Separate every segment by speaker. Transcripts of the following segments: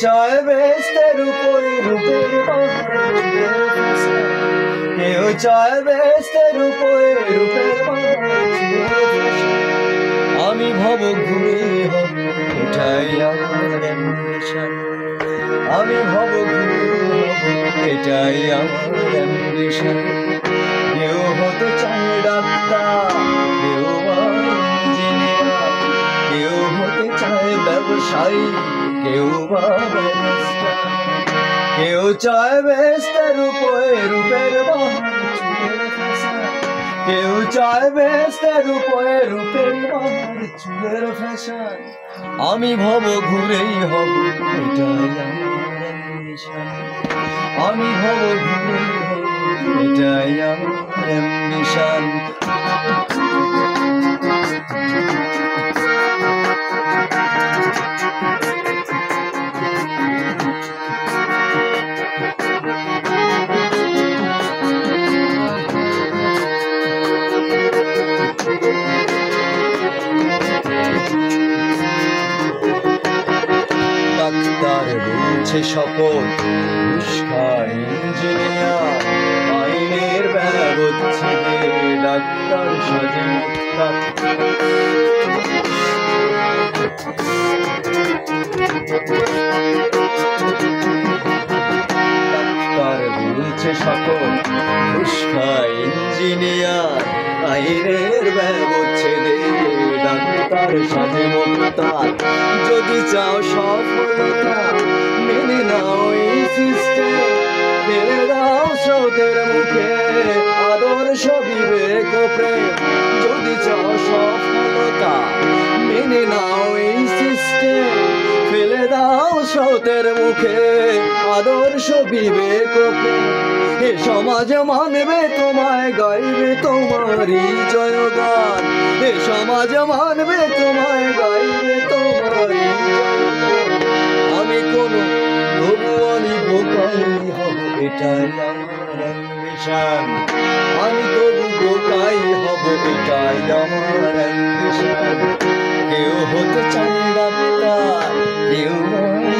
Speaker 1: চায় বেহেশতের উপরে রূপের বাহার, কেউ চায় বেহেশতের উপরে রূপের বাহার। আমি ভব ঘুরে হব, এটাই আমার অ্যাম্বিশন। আমি ভব ঘুরে হব, এটাই আমার অ্যাম্বিশন। কেউ হতে চায় ডাক্তার, কেউ ইঞ্জিনিয়ার, কেউ হতে চায় ব্যবসায়ী, কেউ বা ব্যারিস্টার। কেউ চায় বেহেশতের উপরে রূপের বাহার, কেউ চায় বেহেশতের উপরে রূপের বাহার, চুলের ফ্যাশন। আমি ভব ঘুরেই হব, এটাই আমার অ্যাম্বিশন। আমি ভব ঘুরেই হব, এটাই আমার অ্যাম্বিশন। ডাক্তার বলছে শপথ, ঘুষ খায় ইঞ্জিনিয়ার, আইনের ব্যবচ্ছেদে ডাক্তার সাজে মুক্তার। ডাক্তার বলছে শপথ, ঘুষ খায় ইঞ্জিনিয়ার, আইনের ব্যবচ্ছেদে ডাক্তার সাজে মুক্তার। যদি চাও সফলতা, মেনে নাও এই সিস্টেম, ফেলে দাও স্রোতের মুখে আদর্শ বিবেক ও প্রেম। যদি চাও সফলতা, মেনে নাও এই সিস্টেম, ফেলে দাও স্রোতের মুখে আদর্শ বিবেক ও প্রেম। এ সমাজ মানবে তোমায়, গাইবে তোমারই জয়গান। এ সমাজ মানবে তোমায়, গাইবে তোমারই জয়গান। আমি কোনো তবু আমি বোকাই হব, এটাই আমার অ্যাম্বিশন। আমি তবু বোকাই হব, এটাই আমার অ্যাম্বিশন। কেউ হতে চায় ডাক্তার, কেউ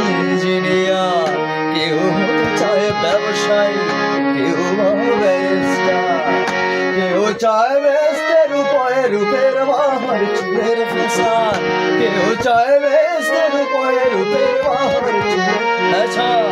Speaker 1: ইঞ্জিনিয়ার, কেউ হতে চায় ব্যবসায়ী, কেউ ব্যারিস্টার। কেউ চায় বেহেশতের উপরে রূপের বাহার, চুলের ফ্যাশন। কেউ চায় বেহেশতের উপরে রূপের বাহার, চুলের ফ্যাশন।